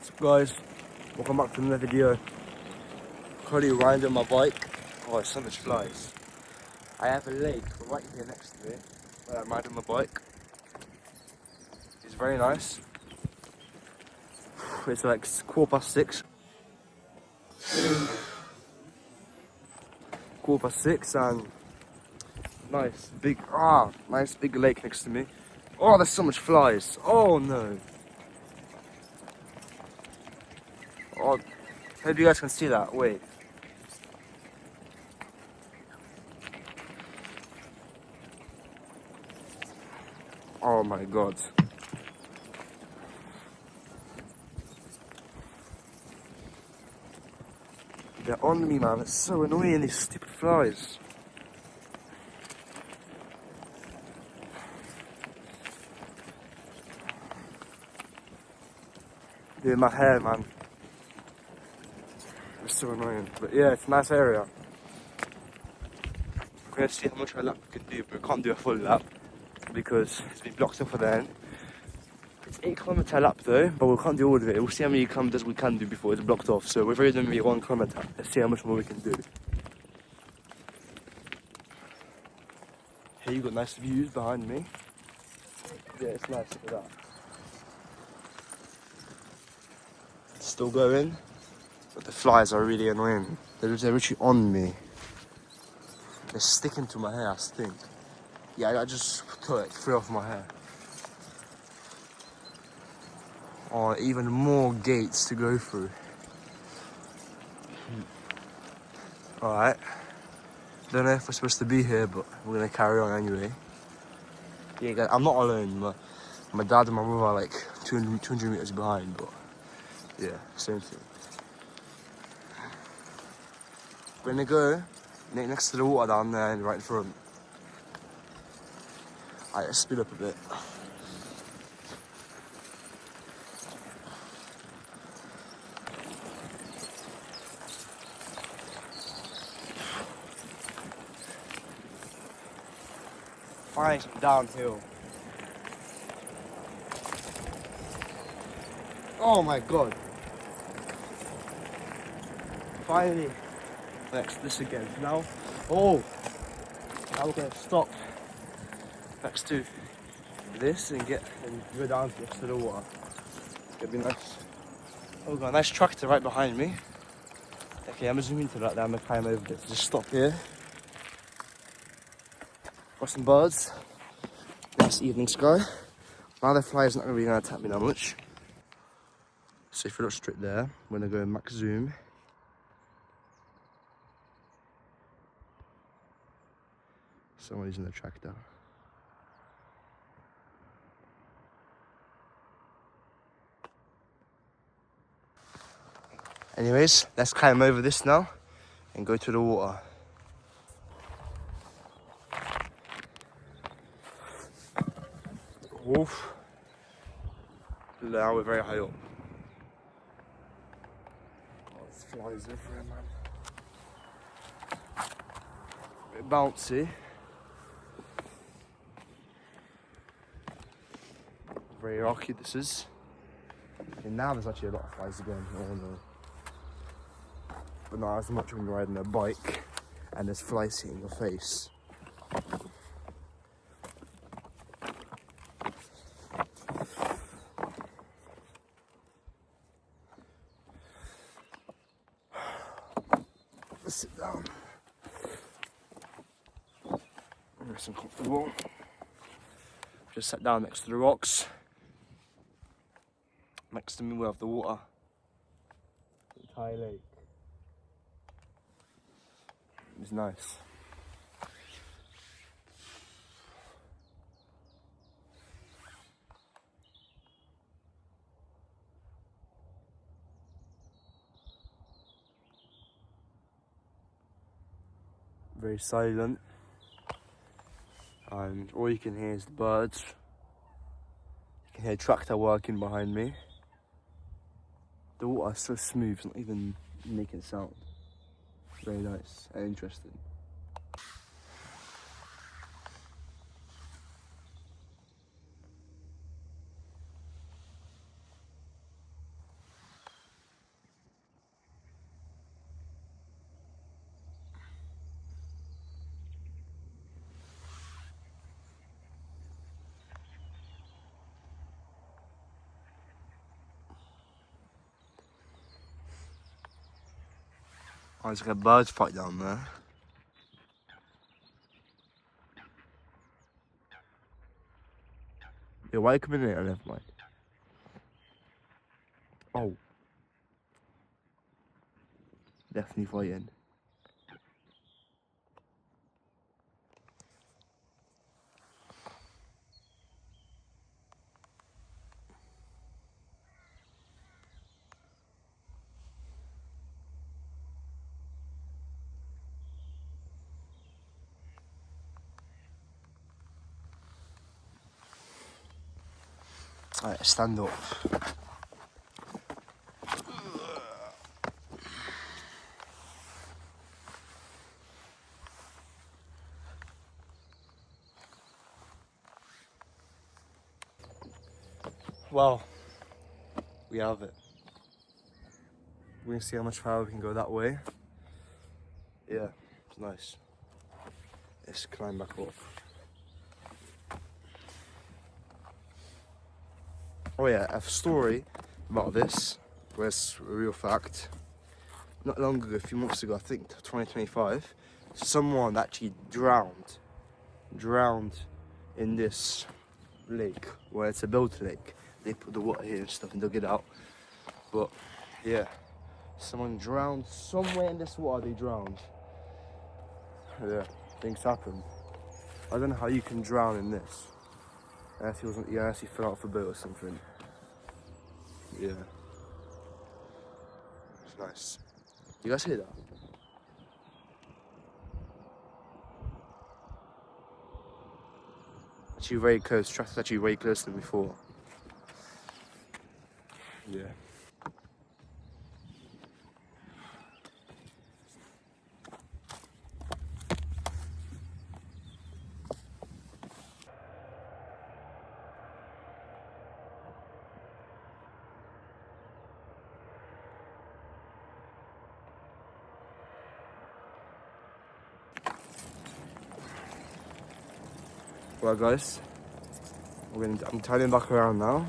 What's up guys, welcome back to another video. Currently riding my bike. Oh, so much flies. I have a lake right here next to me where I'm riding my bike. It's very nice. It's like 6:15. 6:15 and nice big lake next to me. Oh, there's so much flies. Oh no. Oh, hope you guys can see that. Wait. Oh my god. They're on me, man. It's so annoying, these stupid flies. Dude, my hair, man. It's so annoying. But yeah, it's a nice area. We're gonna see how much of a lap we can do, but we can't do a full lap because it's been blocked off for the end. It's 8 km lap though, but we can't do all of it. We'll see how many kilometers we can do before it's blocked off. So we're only doing maybe 1 km. Let's see how much more we can do. Here you got nice views behind me. Yeah, it's nice, look at that. Still going, but the flies are really annoying. They're literally on me. They're sticking to my hair, I think. Yeah, I just cut it free off my hair. Oh, even more gates to go through. Alright. Don't know if we're supposed to be here, but we're gonna carry on anyway. Yeah, guys, I'm not alone. My dad and my brother are like 200 meters behind, but yeah, same thing. We're gonna go next to the water down there and right in front. Alright, let's speed up a bit. Find some downhill. Oh my god. Finally. Next this again. Now we're gonna stop next to this and go down next to the water. It's gonna be nice. Oh, we've got a nice tractor right behind me. Okay, I'm gonna zoom into that now. I'm gonna climb over this. Just stop here. Got some birds. Nice evening sky. Now the fly's not really gonna attack me that much. So if you look straight there, we're gonna go max zoom. Someone using the tractor. Anyways, let's climb over this now and go to the water. Woof. Now we're very high up. Oh, there's flies everywhere, man. A bit bouncy. Very rocky this is. And now there's actually a lot of flies again. Oh no. But not as much when you're riding a bike and there's flies hitting your face. Let's sit down. Nice and comfortable. Just sat down next to the rocks. Next to me we have the water. The Thai lake. It's nice. Very silent. And all you can hear is the birds. You can hear a tractor working behind me. The water is so smooth, it's not even making sound. Very nice and interesting. Oh, there's like a bird fight down there. Yeah, why are you coming in here? Never mind. Oh. Definitely fighting. Alright, stand up. Well, we have it. We're gonna see how much further we can go that way. Yeah, it's nice. Let's climb back up. Oh yeah, I have a story about this, where it's a real fact. Not long ago, a few months ago, I think 2025, someone actually drowned in this lake, where it's a built lake. They put the water here and stuff and dug it out. But yeah, someone drowned somewhere in this water. They drowned. Yeah, things happen. I don't know how you can drown in this. Unless he fell off a boat or something. Yeah, it's nice. You guys hear that? Actually, very close. Traffic's actually way closer than before. Yeah. Well, guys, I'm turning back around now.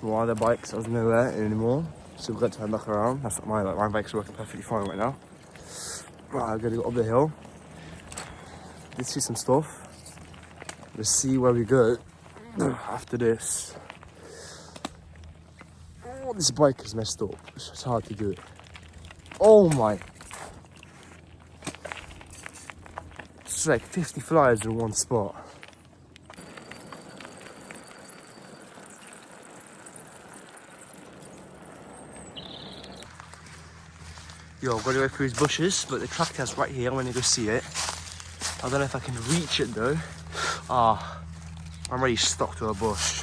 My other bikes, I was nowhere anymore, so we've got to turn back around. That's what my bike's working perfectly fine right now. Right, I'm gonna go up the hill. Let's see some stuff. Let's see where we go after this. Oh, this bike is messed up. It's hard to do it. Oh my! It's like 50 flies in one spot. Yo, I've got to go through these bushes, but the tractor's right here. I'm gonna go see it. I don't know if I can reach it though. Ah, I'm already stuck to a bush.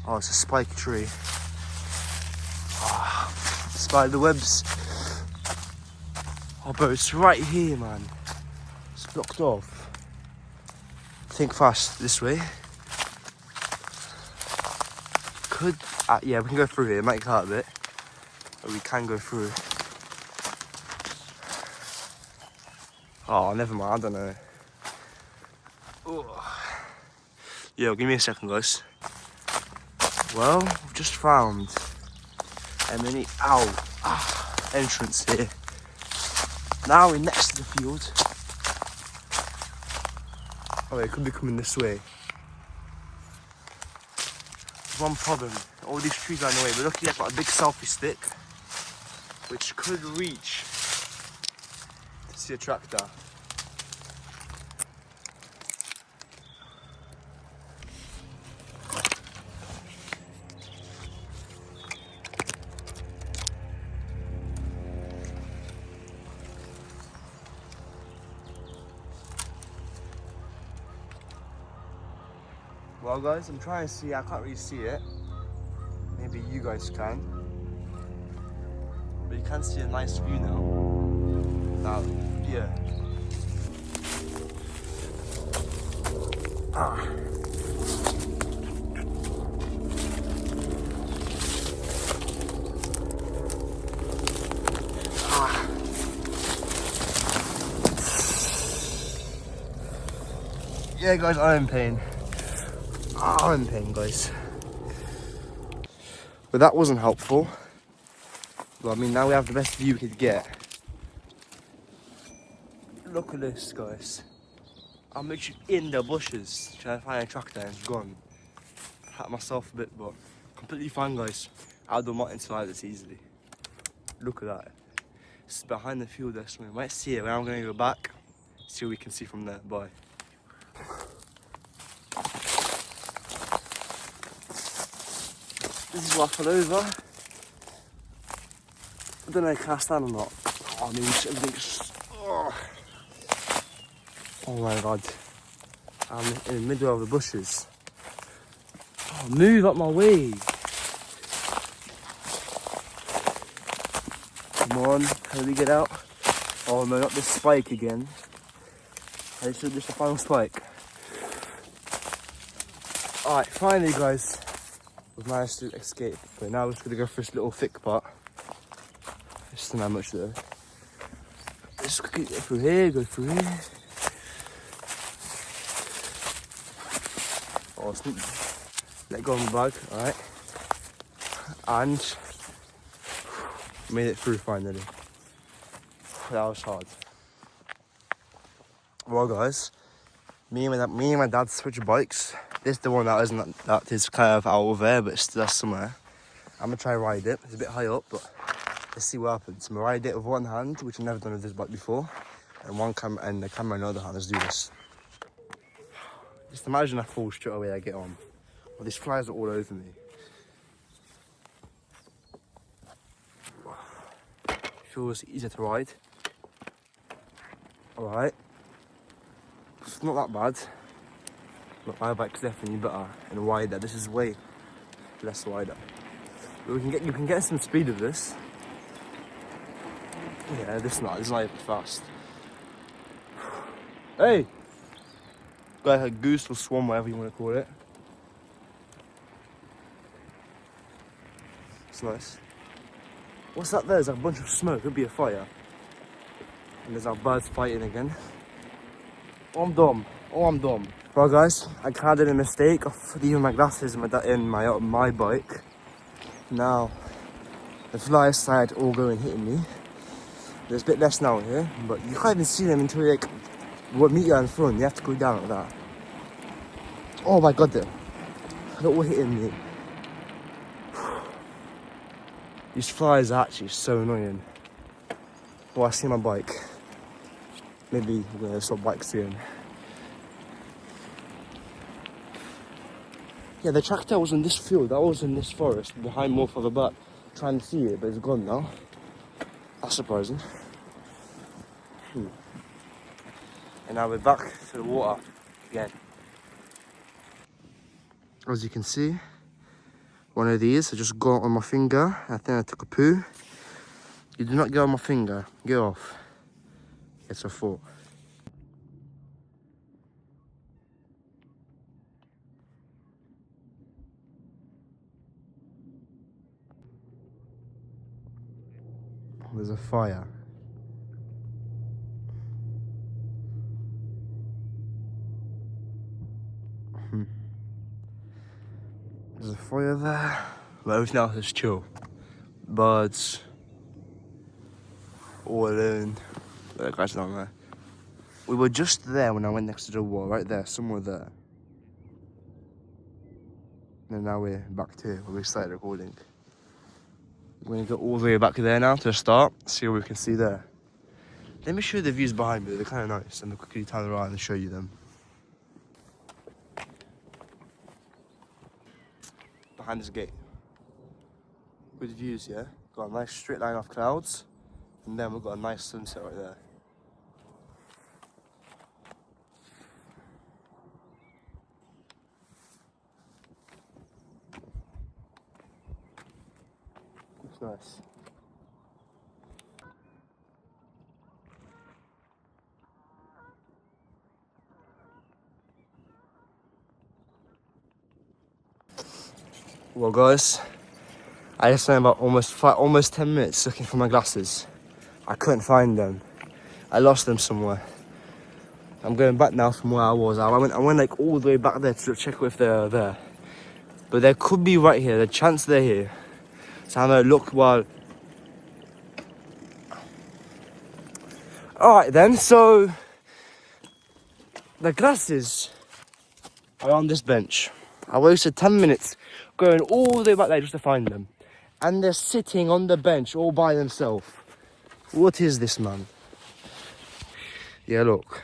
Oh, it's a spike tree. Ah, spider webs. Oh, but it's right here, man. It's blocked off. Think fast, this way. Yeah, we can go through here. It might cut a bit, but we can go through. Oh, never mind, I don't know. Oh. Yo, give me a second, guys. Well, we've just found a mini entrance here. Now we're next to the field. Oh, it could be coming this way. There's one problem. All these trees are in the way. We're lucky I've got a big selfie stick, which could reach to see a tractor. Well, guys, I'm trying to see. I can't really see it. Maybe you guys can. But you can see a nice view now. Now, yeah. Yeah, guys, I'm in pain. I'm in pain, guys. But that wasn't helpful. Well, I mean, now we have the best view we could get. Look at this, guys. I'm literally in the bushes trying to find a tractor and it's gone. Hurt myself a bit, but completely fine, guys. I'll do mountains like this easily. Look at that. It's behind the field there somewhere. You might see it, but I'm gonna go back, see what we can see from there. Bye. This is what I fell over. I don't know if I can stand or not. Oh, I mean, everything's. Oh my god. I'm in the middle of the bushes. Oh, move up my way. Come on, can we get out? Oh no, not this spike again. I should just the final spike. Alright, finally guys, we've managed to escape. But now we're just gonna go for this little thick part. It's not much though. Just go through here, go through here. Oh, let go of my bag, alright. And made it through finally. That was hard. Well guys, me and my dad switched bikes. This is the one that is kind of out of there, but it's still somewhere. I'm gonna try and ride it. It's a bit high up, but let's see what happens. I'm gonna ride it with one hand, which I've never done with this bike before, and the camera in the other hand. Let's do this. Just imagine I fall straight away. I get on. Well, these flies are all over me. Feels easier to ride. Alright. It's not that bad. But my bike's definitely better and wider. This is way less wider. But you can get some speed with this. Yeah, this is not even fast. Hey! Got a goose or swan, whatever you want to call it. It's nice. What's that there? There's like a bunch of smoke. Could be a fire. And there's our birds fighting again. Oh, I'm dumb. Well, guys, I kind of did a mistake of leaving my glasses in my bike. Now, the flies started all going hitting me. There's a bit less now here, but you can't even see them until you meet you in front. You have to go down like that. Oh my god, they're all hitting me. These flies are actually so annoying. Oh, I see my bike. Maybe we're gonna stop bike soon. Yeah, the tractor was in this field. I was in this forest behind more further back, trying to see it, but it's gone now. That's surprising. And now we're back to the water again. As you can see, one of these, I just got on my finger. I think I took a poo. You do not get on my finger. Get off. It's a fault. There's a fire. There's a fire there. But everything else is chill. Birds. All alone. The guys down there. We were just there when I went next to the wall, right there, somewhere there. And now we're back to where we started recording. We're gonna go all the way back there now to the start, see what we can see there. Let me show you the views behind me, they're kind of nice, and I'll quickly turn around and show you them. Behind this gate. Good views, yeah? Got a nice straight line of clouds, and then we've got a nice sunset right there. Looks nice. Well guys, I just spent about almost 10 minutes looking for my glasses. I couldn't find them. I lost them somewhere. I'm going back now from where I was. I went like all the way back there to check if they're there. But they could be right here. The chance they're here. So I'm gonna look while Alright then, so the glasses are on this bench. I wasted 10 minutes going all the way back there just to find them. And they're sitting on the bench all by themselves. What is this, man? Yeah, look.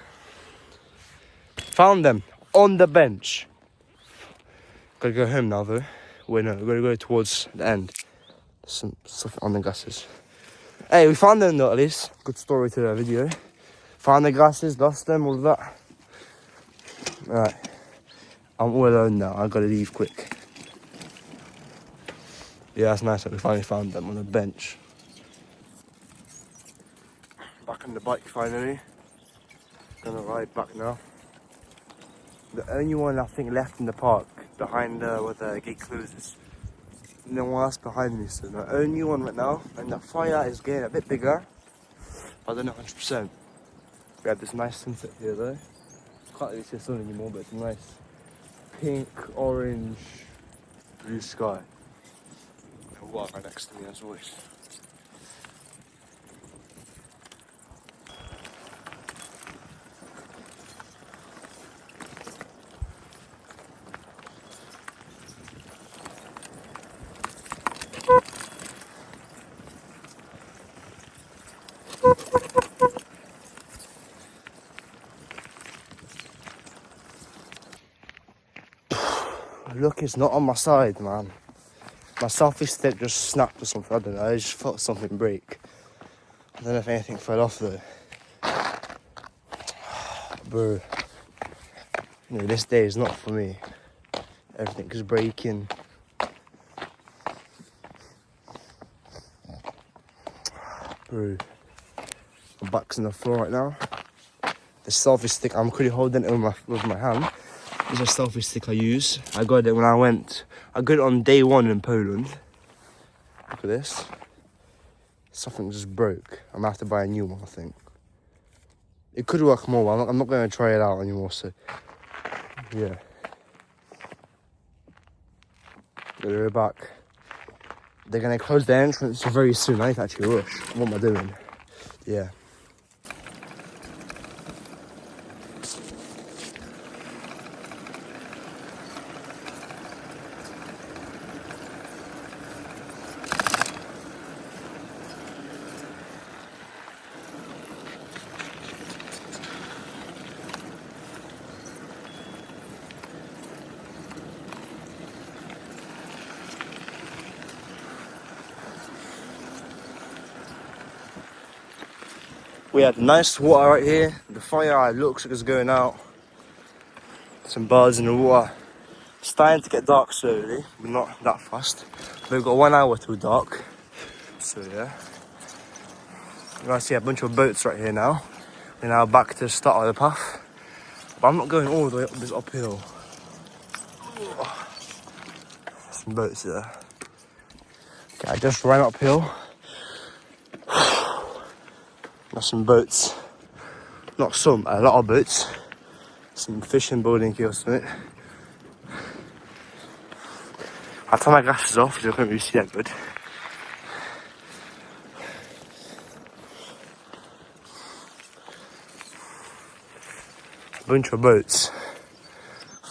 Found them on the bench. Gotta go home now though. Wait, no, we're gonna go towards the end. Some stuff on the glasses. Hey, we found them though at least. Good story to the video. Found the glasses, lost them, all of that. Right. I'm all alone now. I gotta leave quick. Yeah, that's nice that we finally found them on the bench. Back on the bike finally. Gonna ride back now. The only one I think left in the park behind where the gate closes. No one else behind me, so the only one right now. And the fire is getting a bit bigger. I don't know 100%. We have this nice sunset here though. Can't really see the sun anymore, but it's a nice pink, orange, blue sky. And water right next to me as always. Look, it's not on my side, man. My selfie stick just snapped or something, I don't know, I just felt something break. I don't know if anything fell off though. Bro, you know, this day is not for me. Everything is breaking. Bro, my back's on the floor right now. The selfie stick, I'm currently holding it with my hand. This is a selfie stick I use. I got it when I got it on day 1 in Poland. Look at this. Something just broke. I'm gonna have to buy a new one, I think. It could work more well. I'm not gonna try it out anymore, so yeah. We're back. They're gonna close the entrance very soon. I need to actually rush. What am I doing? Yeah. We had nice water right here. The fire looks like it's going out. Some birds in the water. It's starting to get dark slowly, but not that fast. We've got 1 hour till dark. So yeah. You're gonna see a bunch of boats right here now. We're now back to the start of the path. But I'm not going all the way up this uphill. Some boats there. Okay, I just ran uphill. Got some boats. Not some, a lot of boats. Some fishing boarding here or something. I'll take my glasses off because I can't really see that good. A bunch of boats.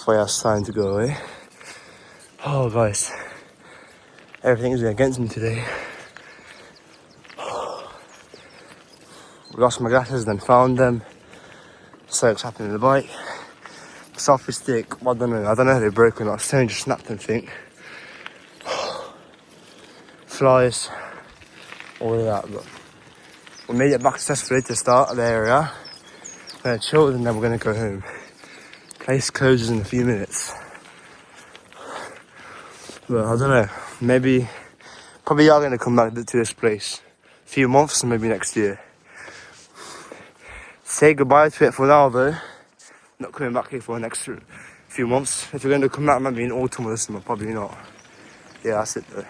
Fire's starting to go away. Oh guys, everything's against me today. Lost my glasses, then found them. So what's happening to the bike. Selfie stick, I don't know if they're broken or not. Something just snapped and think. Flies, all of that. But we made it back successfully to start of the area. We're gonna chill and then we're gonna go home. Place closes in a few minutes. But I don't know, probably are gonna come back to this place. A few months and maybe next year. Say goodbye to it for now though. Not coming back here for the next few months. If we're going to come back, maybe in autumn or this summer, probably not. Yeah, that's it though.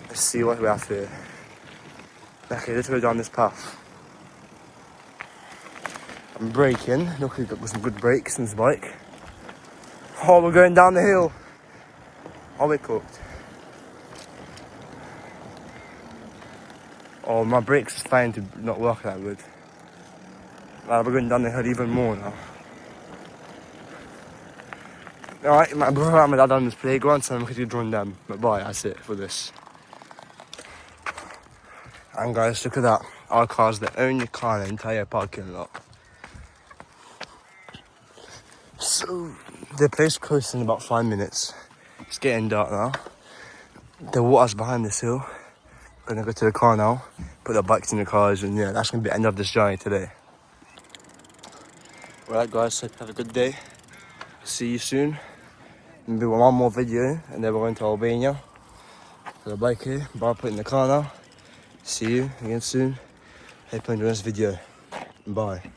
Let's see what we have here. Okay, let's go down this path. I'm braking. Look, we've got some good brakes in this bike. Oh, we're going down the hill. Oh, we're cooked. Oh, my brakes are starting to not work that good. We're going down the hill even more now. Alright, my brother and my dad on this playground, so I'm going to join them. But bye, that's it for this. And guys, look at that. Our car's the only car in the entire parking lot. So, the place closes in about 5 minutes. It's getting dark now. The water's behind this hill. Gonna go to the car now, put the bikes in the cars, and yeah, that's gonna be the end of this journey today. Alright guys, so have a good day. See you soon. Maybe one more video, and then we're going to Albania. Put the bike here, bar put in the car now. See you again soon. Hope you enjoy this video. Bye.